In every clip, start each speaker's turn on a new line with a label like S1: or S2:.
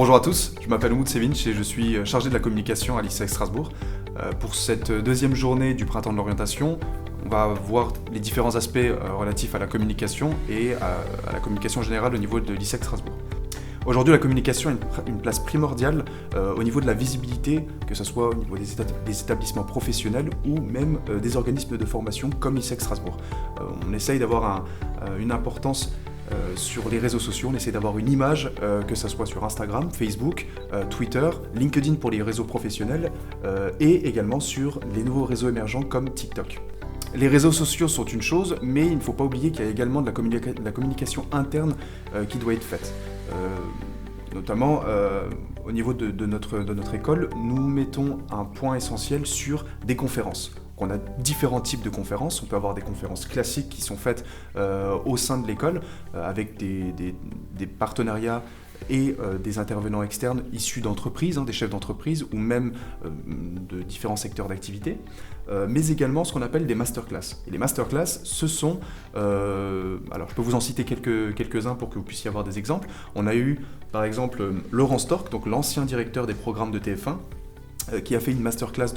S1: Bonjour à tous, je m'appelle Umut Sevinch et je suis chargé de la communication à l'ISEC Strasbourg. Pour cette deuxième journée du Printemps de l'orientation, on va voir les différents aspects relatifs à la communication et à la communication générale au niveau de l'ISEC Strasbourg. Aujourd'hui, la communication a une place primordiale au niveau de la visibilité, que ce soit au niveau des établissements professionnels ou même des organismes de formation comme l'ISEC Strasbourg. On essaye d'avoir une importance sur les réseaux sociaux, on essaie d'avoir une image, que ce soit sur Instagram, Facebook, Twitter, LinkedIn pour les réseaux professionnels et également sur les nouveaux réseaux émergents comme TikTok. Les réseaux sociaux sont une chose, mais il ne faut pas oublier qu'il y a également de la communication interne qui doit être faite. Notamment au niveau de notre école, nous mettons un point essentiel sur des conférences. On a différents types de conférences. On peut avoir des conférences classiques qui sont faites au sein de l'école avec des partenariats et des intervenants externes issus d'entreprises, des chefs d'entreprise ou même de différents secteurs d'activité, mais également ce qu'on appelle des masterclass. Et les masterclass, ce sont, alors je peux vous en citer quelques-uns pour que vous puissiez avoir des exemples. On a eu par exemple Laurent Stork, donc l'ancien directeur des programmes de TF1, qui a fait une masterclass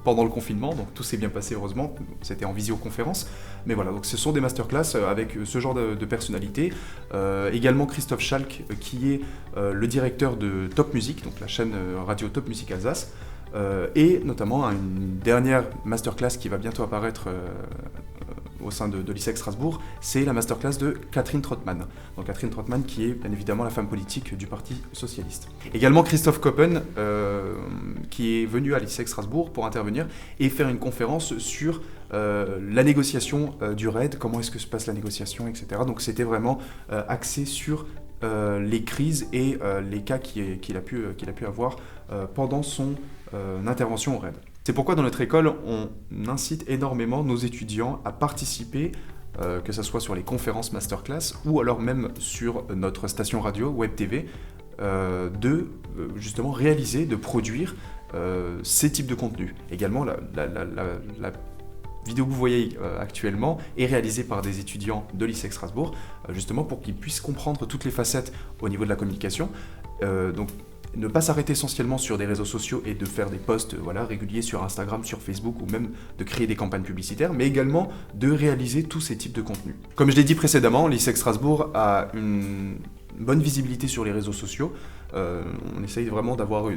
S1: pendant le confinement, donc tout s'est bien passé heureusement, c'était en visioconférence, mais voilà, donc ce sont des masterclass avec ce genre de personnalité. Également Christophe Schalk, qui est le directeur de Top Music, donc la chaîne radio Top Music Alsace, et notamment une dernière masterclass qui va bientôt apparaître au sein de l'ISEC Strasbourg, c'est la masterclass de Catherine Trottmann. Donc Catherine Trottmann qui est bien évidemment la femme politique du Parti Socialiste. Également Christophe Koppen qui est venu à l'ISEC Strasbourg pour intervenir et faire une conférence sur la négociation du RAID, comment est-ce que se passe la négociation, etc. Donc c'était vraiment axé sur les crises et les cas qu'il a pu avoir pendant son intervention au RAID. C'est pourquoi dans notre école, on incite énormément nos étudiants à participer, que ce soit sur les conférences masterclass ou alors même sur notre station radio, Web TV, de justement réaliser, de produire ces types de contenus. Également, la vidéo que vous voyez actuellement est réalisée par des étudiants de l'ISEC Strasbourg, justement pour qu'ils puissent comprendre toutes les facettes au niveau de la communication. Donc, ne pas s'arrêter essentiellement sur des réseaux sociaux et de faire des posts réguliers sur Instagram, sur Facebook ou même de créer des campagnes publicitaires, mais également de réaliser tous ces types de contenus. Comme je l'ai dit précédemment, l'ISEC Strasbourg a une bonne visibilité sur les réseaux sociaux. On essaye vraiment d'avoir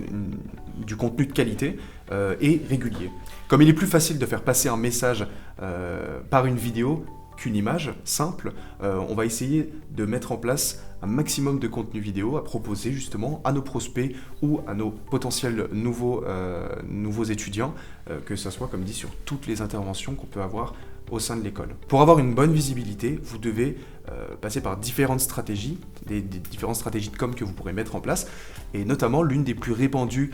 S1: du contenu de qualité et régulier. Comme il est plus facile de faire passer un message par une vidéo qu'une image simple, on va essayer de mettre en place un maximum de contenu vidéo à proposer justement à nos prospects ou à nos potentiels nouveaux étudiants, que ce soit comme dit sur toutes les interventions qu'on peut avoir au sein de l'école. Pour avoir une bonne visibilité, vous devez passer par différentes stratégies, des différentes stratégies de com que vous pourrez mettre en place, et notamment l'une des plus répandues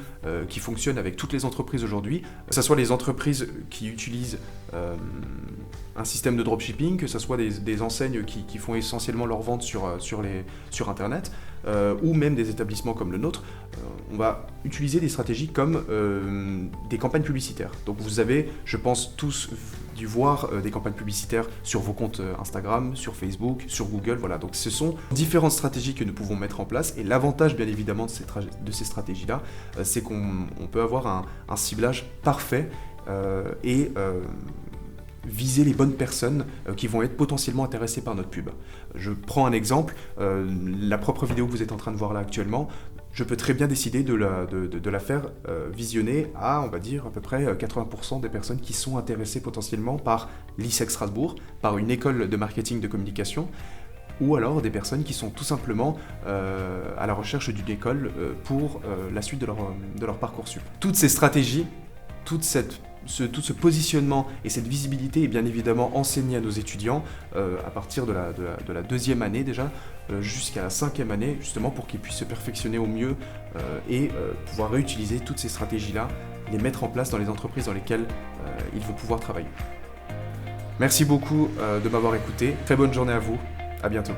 S1: qui fonctionne avec toutes les entreprises aujourd'hui, que ce soit les entreprises qui utilisent un système de dropshipping, que ce soit des enseignes qui font essentiellement leurs ventes sur Internet, ou même des établissements comme le nôtre, on va utiliser des stratégies comme des campagnes publicitaires. Donc vous avez, je pense, tous dû voir des campagnes publicitaires sur vos comptes Instagram, sur Facebook, sur Google, voilà. Donc ce sont différentes stratégies que nous pouvons mettre en place, et l'avantage bien évidemment de ces stratégies-là, c'est qu'on peut avoir un ciblage parfait et viser les bonnes personnes qui vont être potentiellement intéressées par notre pub. Je prends un exemple, la propre vidéo que vous êtes en train de voir là actuellement, je peux très bien décider de la faire visionner à, on va dire, à peu près 80% des personnes qui sont intéressées potentiellement par l'ISEC Strasbourg, par une école de marketing de communication, ou alors des personnes qui sont tout simplement à la recherche d'une école pour la suite de leur Parcoursup. Toutes ces stratégies, tout ce positionnement et cette visibilité est bien évidemment enseigné à nos étudiants à partir de la deuxième année déjà jusqu'à la cinquième année, justement pour qu'ils puissent se perfectionner au mieux et pouvoir réutiliser toutes ces stratégies-là, les mettre en place dans les entreprises dans lesquelles ils vont pouvoir travailler. Merci beaucoup de m'avoir écouté, très bonne journée à vous, à bientôt.